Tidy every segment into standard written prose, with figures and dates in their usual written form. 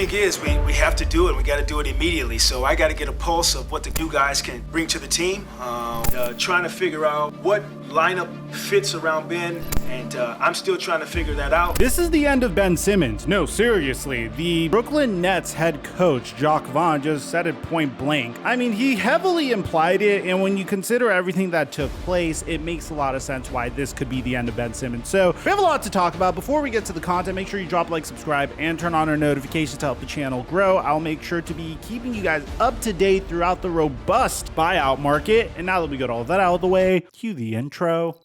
thing is, we have to do it. We got to do it immediately. So I got to get a pulse of what the new guys can bring to the team. Trying to figure out what lineup fits around Ben, and I'm still trying to figure that out. This is the end of Ben Simmons. No, seriously. The Brooklyn Nets head coach, Jacques Vaughn, just said it point blank. I mean, he heavily implied it, and when you consider everything that took place, it makes a lot of sense why this could be the end of Ben Simmons. So we have a lot to talk about. Before we get to the content, make sure you drop a like, subscribe, and turn on our notifications to help the channel grow. I'll make sure to be keeping you guys up to date throughout the robust buyout market. And now that we got all that out of the way, cue the intro.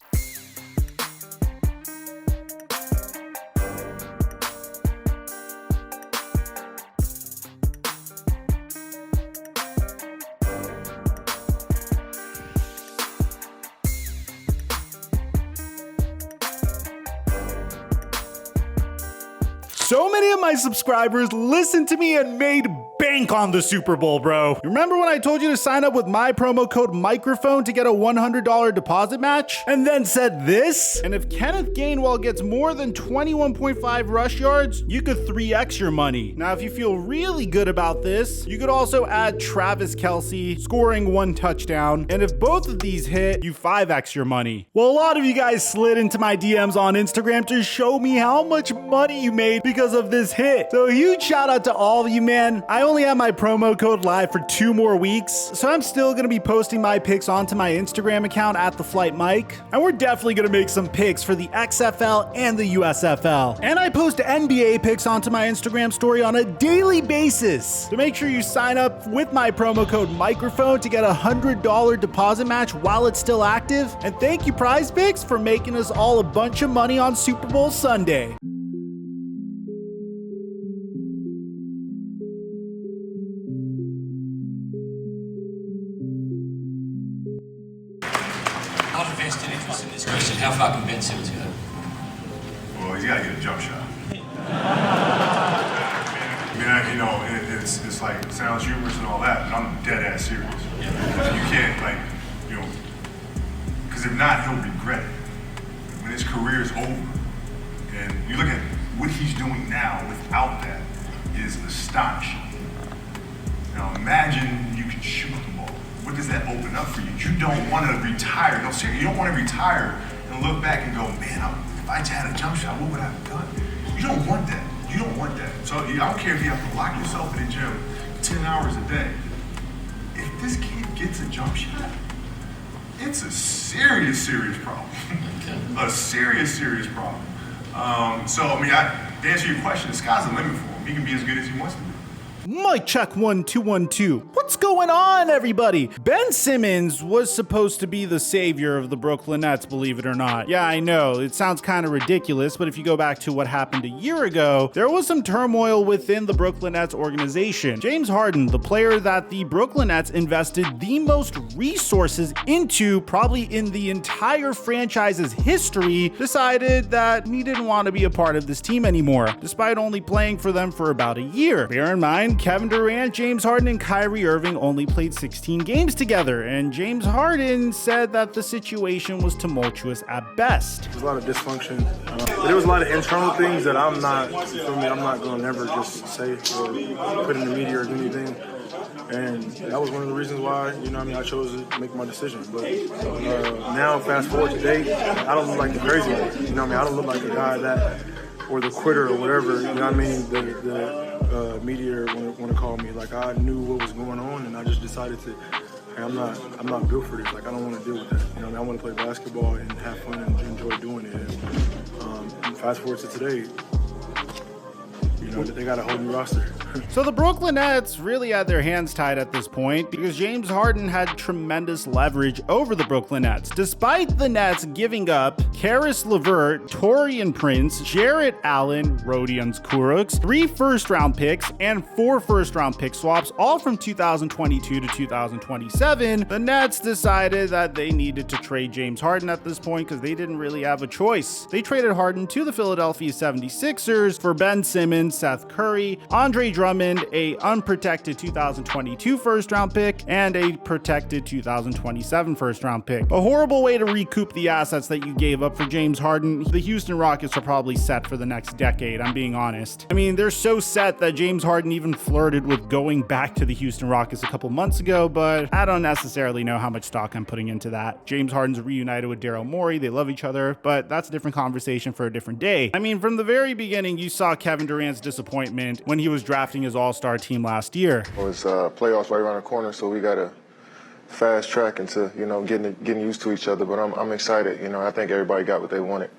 So many of my subscribers listened to me and made bank on the Super Bowl, bro. Remember when I told you to sign up with my promo code microphone to get a $100 deposit match? And then said this? And if Kenneth Gainwell gets more than 21.5 rush yards, you could 3x your money. Now, if you feel really good about this, you could also add Travis Kelce scoring 1 touchdown. And if both of these hit, you 5x your money. Well, a lot of you guys slid into my DMs on Instagram to show me how much money you made because of this hit. So huge shout out to all of you, man. I only have my promo code live for 2 more weeks, so I'm still gonna be posting my picks onto my Instagram account at TheFlightMike, and we're definitely gonna make some picks for the XFL and the USFL. And I post NBA picks onto my Instagram story on a daily basis. So make sure you sign up with my promo code microphone to get a $100 deposit match while it's still active. And thank you, Prize Picks, for making us all a bunch of money on Super Bowl Sunday. Not a vested interest in this question. How far can Ben Simmons go? Well, he's got to get a jump shot. It's like, it sounds humorous and all that, but I'm dead ass serious. Yeah. You can't, because if not, he'll regret it. When his career is over, and you look at what he's doing now without that is astonishing. Now imagine you can shoot the ball. What does that open up for you? You don't want to retire. No, seriously, you don't want to retire and look back and go, man, if I had a jump shot, what would I have done? You don't want that. You don't want that. So I don't care if you have to lock yourself in the gym 10 hours a day. If this kid gets a jump shot, it's a serious, serious problem. A serious, serious problem. To answer your question, the sky's the limit for him. He can be as good as he wants to be. Mic check 1 2 1 2. What's going on, everybody? Ben Simmons was supposed to be the savior of the Brooklyn Nets, believe it or not. Yeah, I know, it sounds kind of ridiculous, but if you go back to what happened a year ago, there was some turmoil within the Brooklyn Nets organization. James Harden, the player that the Brooklyn Nets invested the most resources into, probably in the entire franchise's history, decided that he didn't want to be a part of this team anymore, despite only playing for them for about a year. Bear in mind, Kevin Durant, James Harden, and Kyrie Irving only played 16 games together, and James Harden said that the situation was tumultuous at best. There's a lot of dysfunction. There was a lot of internal things that I'm not going to never just say or put in the media or do anything. And that was one of the reasons why, I chose to make my decision. But now, fast forward to date, I don't look like the crazy one. I don't look like the guy that, or the quitter or whatever, the media want to call me. Like, I knew what was going on, and I just decided to, hey, I'm not built for this. Like, I don't want to deal with that. I want to play basketball and have fun and enjoy doing it. And fast forward to today, they got a whole new roster. So the Brooklyn Nets really had their hands tied at this point because James Harden had tremendous leverage over the Brooklyn Nets. Despite the Nets giving up Karis LeVert, Taurean Prince, Jarrett Allen, Rodions Kurucs, 3 first-round picks, and 4 first-round pick swaps, all from 2022 to 2027, the Nets decided that they needed to trade James Harden at this point because they didn't really have a choice. They traded Harden to the Philadelphia 76ers for Ben Simmons, Seth Curry, Andre Drummond, a unprotected 2022 first-round pick, and a protected 2027 first-round pick. A horrible way to recoup the assets that you gave up for James Harden. The Houston Rockets are probably set for the next decade, I'm being honest. I mean, they're so set that James Harden even flirted with going back to the Houston Rockets a couple months ago, but I don't necessarily know how much stock I'm putting into that. James Harden's reunited with Daryl Morey. They love each other, but that's a different conversation for a different day. I mean, from the very beginning, you saw Kevin Durant's disappointment when he was drafting his all-star team last year. It's playoffs right around the corner, so we got to fast track into, getting used to each other, but I'm excited. I think everybody got what they wanted.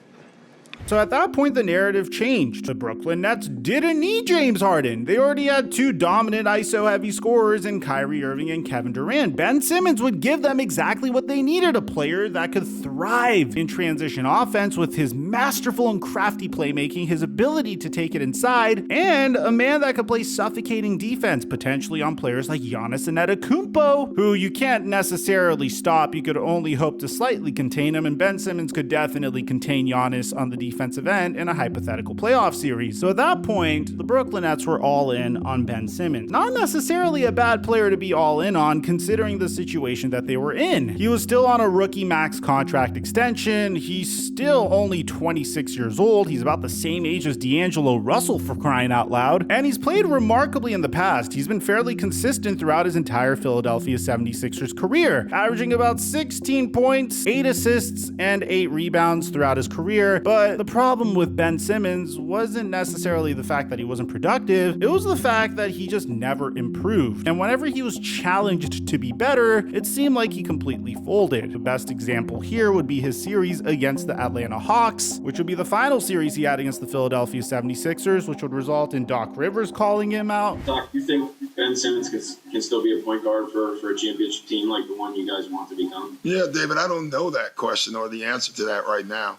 So at that point, the narrative changed. The Brooklyn Nets didn't need James Harden. They already had two dominant ISO-heavy scorers in Kyrie Irving and Kevin Durant. Ben Simmons would give them exactly what they needed, a player that could thrive in transition offense with his masterful and crafty playmaking, his ability to take it inside, and a man that could play suffocating defense, potentially on players like Giannis Antetokounmpo, who you can't necessarily stop. You could only hope to slightly contain him, and Ben Simmons could definitely contain Giannis on the defensive end in a hypothetical playoff series. So at that point, the Brooklyn Nets were all in on Ben Simmons. Not necessarily a bad player to be all in on, considering the situation that they were in. He was still on a rookie max contract extension. He's still only 26 years old. He's about the same age as D'Angelo Russell, for crying out loud. And he's played remarkably in the past. He's been fairly consistent throughout his entire Philadelphia 76ers career, averaging about 16 points, 8 assists, and 8 rebounds throughout his career. But the problem with Ben Simmons wasn't necessarily the fact that he wasn't productive, it was the fact that he just never improved. And whenever he was challenged to be better, it seemed like he completely folded. The best example here would be his series against the Atlanta Hawks, which would be the final series he had against the Philadelphia 76ers, which would result in Doc Rivers calling him out. Doc, you think Ben Simmons can still be a point guard for a championship team like the one you guys want to become? Yeah, David, I don't know that question or the answer to that right now.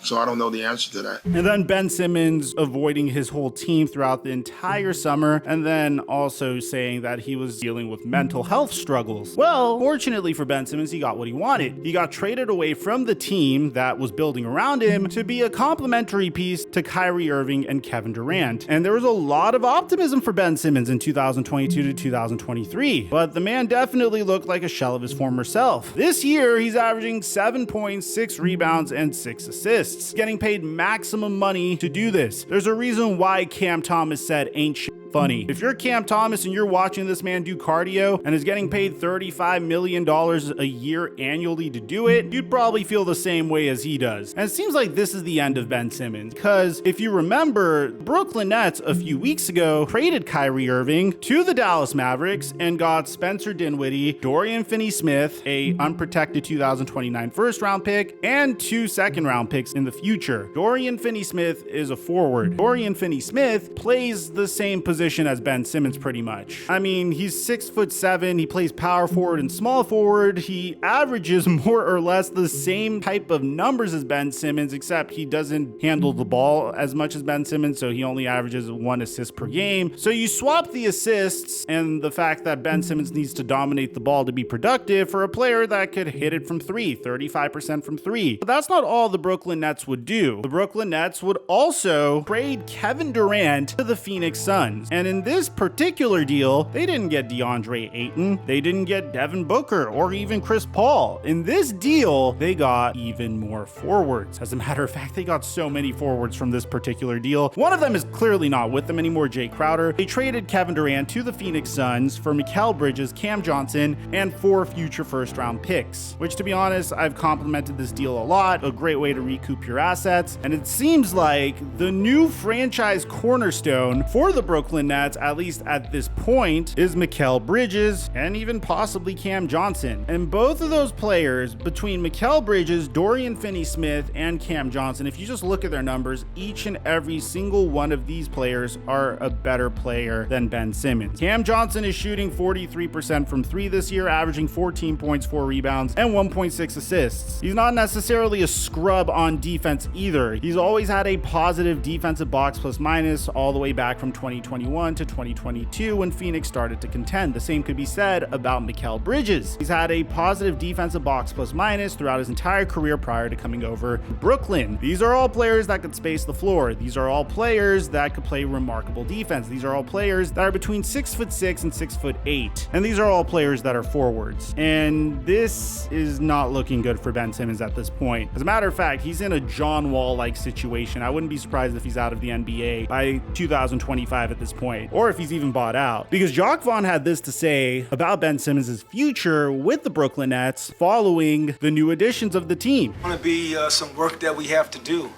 So I don't know the answer to that. And then Ben Simmons avoiding his whole team throughout the entire summer, and then also saying that he was dealing with mental health struggles. Well, fortunately for Ben Simmons, he got what he wanted. He got traded away from the team that was building around him to be a complementary piece to Kyrie Irving and Kevin Durant. And there was a lot of optimism for Ben Simmons in 2022 to 2023, but the man definitely looked like a shell of his former self. This year, he's averaging 7 points, 6 rebounds, and 6 assists, getting paid maximum money to do this. There's a reason why Cam Thomas said ain't shit funny. If you're Cam Thomas and you're watching this man do cardio and is getting paid $35 million a year annually to do it, you'd probably feel the same way as he does. And it seems like this is the end of Ben Simmons, because if you remember, Brooklyn Nets a few weeks ago traded Kyrie Irving to the Dallas Mavericks and got Spencer Dinwiddie, Dorian Finney-Smith, a unprotected 2029 first round pick, and 2 second round picks in the future. Dorian Finney-Smith is a forward. Dorian Finney-Smith plays the same position as Ben Simmons pretty much. I mean, he's 6'7", he plays power forward and small forward. He averages more or less the same type of numbers as Ben Simmons, except he doesn't handle the ball as much as Ben Simmons, so he only averages 1 assist per game. So you swap the assists and the fact that Ben Simmons needs to dominate the ball to be productive for a player that could hit it from 3, 35% from 3. But that's not all the Brooklyn Nets would do. The Brooklyn Nets would also trade Kevin Durant to the Phoenix Suns. And in this particular deal, they didn't get DeAndre Ayton, they didn't get Devin Booker, or even Chris Paul. In this deal, they got even more forwards. As a matter of fact, they got so many forwards from this particular deal. One of them is clearly not with them anymore, Jay Crowder. They traded Kevin Durant to the Phoenix Suns for Mikal Bridges, Cam Johnson, and 4 future first-round picks, which, to be honest, I've complimented this deal a lot. A great way to recoup your assets. And it seems like the new franchise cornerstone for the Brooklyn Nets, at least at this point, is Mikal Bridges and even possibly Cam Johnson. And both of those players, between Mikal Bridges, Dorian Finney-Smith, and Cam Johnson, if you just look at their numbers, each and every single one of these players are a better player than Ben Simmons. Cam Johnson is shooting 43% from 3 this year, averaging 14 points, 4 rebounds, and 1.6 assists. He's not necessarily a scrub on defense either. He's always had a positive defensive box plus minus all the way back from 2021. 2021 to 2022 when Phoenix started to contend. The same could be said about Mikal Bridges. He's had a positive defensive box plus minus throughout his entire career prior to coming over to Brooklyn. These are all players that could space the floor. These are all players that could play remarkable defense. These are all players that are between 6'6" and 6'8". And these are all players that are forwards. And this is not looking good for Ben Simmons at this point. As a matter of fact, he's in a John Wall-like situation. I wouldn't be surprised if he's out of the NBA by 2025 at this point, or if he's even bought out. Because Jacques Vaughn had this to say about Ben Simmons' future with the Brooklyn Nets following the new additions of the team. It's going to be some work that we have to do.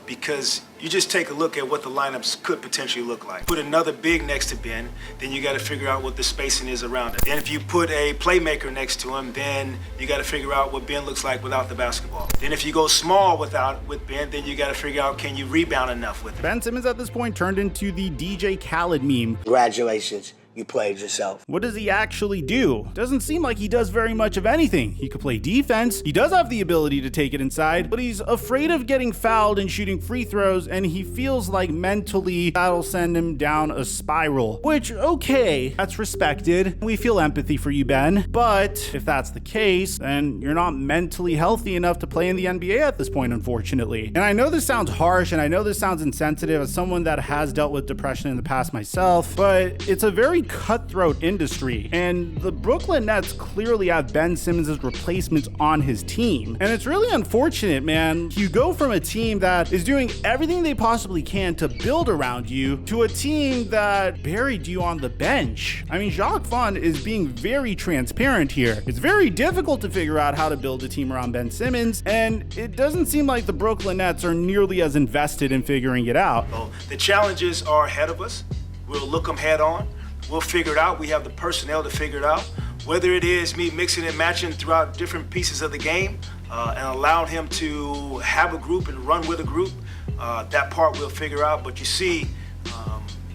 Because you just take a look at what the lineups could potentially look like. Put another big next to Ben, then you got to figure out what the spacing is around it. Then if you put a playmaker next to him, then you got to figure out what Ben looks like without the basketball. Then if you go small with Ben, then you got to figure out, can you rebound enough with it? Ben Simmons at this point turned into the DJ Khaled meme. Congratulations. You played yourself. What does he actually do? Doesn't seem like he does very much of anything. He could play defense. He does have the ability to take it inside, but he's afraid of getting fouled and shooting free throws, and he feels like mentally that'll send him down a spiral. Which, okay, that's respected. We feel empathy for you, Ben. But if that's the case, then you're not mentally healthy enough to play in the NBA at this point, unfortunately. And I know this sounds harsh, and I know this sounds insensitive as someone that has dealt with depression in the past myself, but it's a very cutthroat industry, and the Brooklyn Nets clearly have Ben Simmons' replacements on his team. And it's really unfortunate, man. You go from a team that is doing everything they possibly can to build around you to a team that buried you on the bench. I mean, Jacques Vaughn is being very transparent here. It's very difficult to figure out how to build a team around Ben Simmons, and it doesn't seem like the Brooklyn Nets are nearly as invested in figuring it out. So the challenges are ahead of us. We'll look them head on. We'll figure it out. We have the personnel to figure it out. Whether it is me mixing and matching throughout different pieces of the game and allowing him to have a group and run with a group, that part we'll figure out. But you see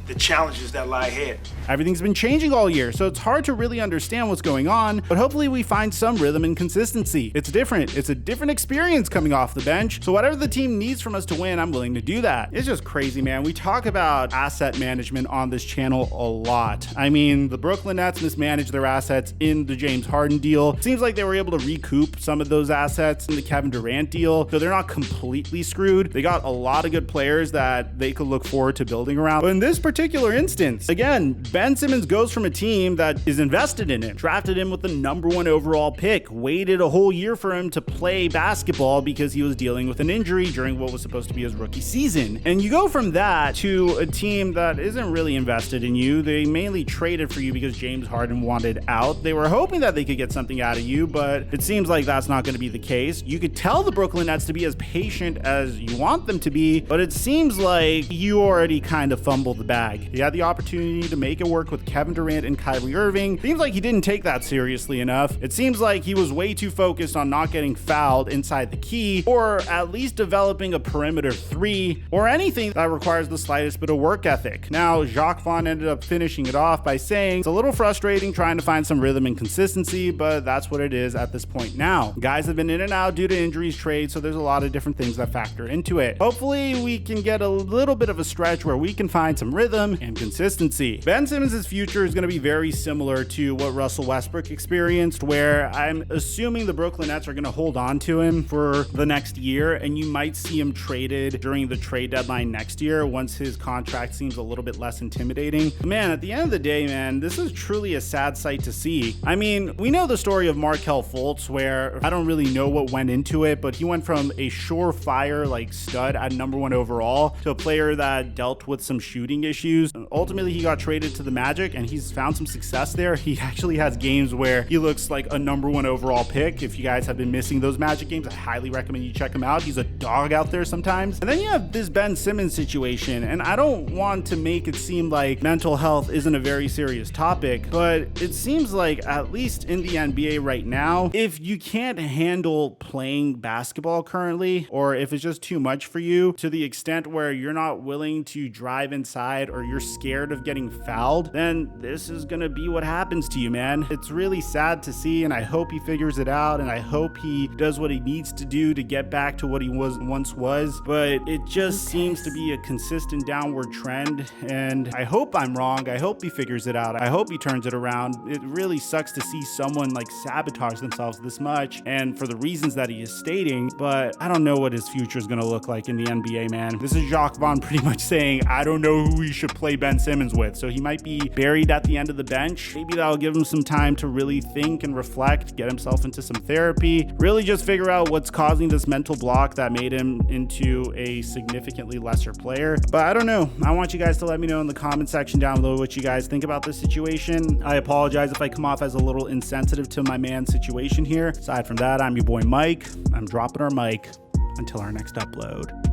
the challenges that lie ahead. Everything's been changing all year, so it's hard to really understand what's going on, but hopefully we find some rhythm and consistency. It's different. It's a different experience coming off the bench, so whatever the team needs from us to win, I'm willing to do that. It's just crazy, man. We talk about asset management on this channel a lot. I mean, the Brooklyn Nets mismanaged their assets in the James Harden deal. It seems like they were able to recoup some of those assets in the Kevin Durant deal, so they're not completely screwed. They got a lot of good players that they could look forward to building around. But in this particular instance, again, Ben Simmons goes from a team that is invested in him, drafted him with the #1 overall pick, waited a whole year for him to play basketball because he was dealing with an injury during what was supposed to be his rookie season. And you go from that to a team that isn't really invested in you. They mainly traded for you because James Harden wanted out. They were hoping that they could get something out of you, but it seems like that's not going to be the case. You could tell the Brooklyn Nets to be as patient as you want them to be, but it seems like you already kind of fumbled the bag. You had the opportunity to make it work with Kevin Durant and Kyrie Irving. Seems like he didn't take that seriously enough. It seems like he was way too focused on not getting fouled inside the key, or at least developing a perimeter three, or anything that requires the slightest bit of work ethic. Now, Jacques Vaughn ended up finishing it off by saying it's a little frustrating trying to find some rhythm and consistency, but that's what it is at this point now. Guys have been in and out due to injuries, trades, so there's a lot of different things that factor into it. Hopefully, we can get a little bit of a stretch where we can find some rhythm and consistency. Ben Simmons' future is going to be very similar to what Russell Westbrook experienced, where I'm assuming the Brooklyn Nets are going to hold on to him for the next year, and you might see him traded during the trade deadline next year once his contract seems a little bit less intimidating. But man, at the end of the day, man, this is truly a sad sight to see. I mean, we know the story of Markelle Fultz, where I don't really know what went into it, but he went from a surefire like stud at #1 overall to a player that dealt with some shooting issues. Ultimately, he got traded to the Magic, and he's found some success there. He actually has games where he looks like a #1 overall pick. If you guys have been missing those Magic games, I highly recommend you check him out. He's a dog out there sometimes. And then you have this Ben Simmons situation, and I don't want to make it seem like mental health isn't a very serious topic, but it seems like, at least in the NBA right now, if you can't handle playing basketball currently, or if it's just too much for you to the extent where you're not willing to drive inside or you're scared of getting fouled, then this is gonna be what happens to you, man. It's really sad to see, and I hope he figures it out, and I hope he does what he needs to do to get back to what he once was, but it just seems to be a consistent downward trend, and I hope I'm wrong. I hope he figures it out. I hope he turns it around. It really sucks to see someone like sabotage themselves this much, and for the reasons that he is stating, but I don't know what his future is gonna look like in the NBA, man. This is Jacques Vaughn pretty much saying, I don't know who he should play Ben Simmons with, so he might be buried at the end of the bench. Maybe that'll give him some time to really think and reflect, get himself into some therapy, really just figure out what's causing this mental block that made him into a significantly lesser player. But I don't know. I want you guys to let me know in the comment section down below what you guys think about this situation. I apologize if I come off as a little insensitive to my man's situation here. Aside from that, I'm your boy Mike. I'm dropping our mic until our next upload.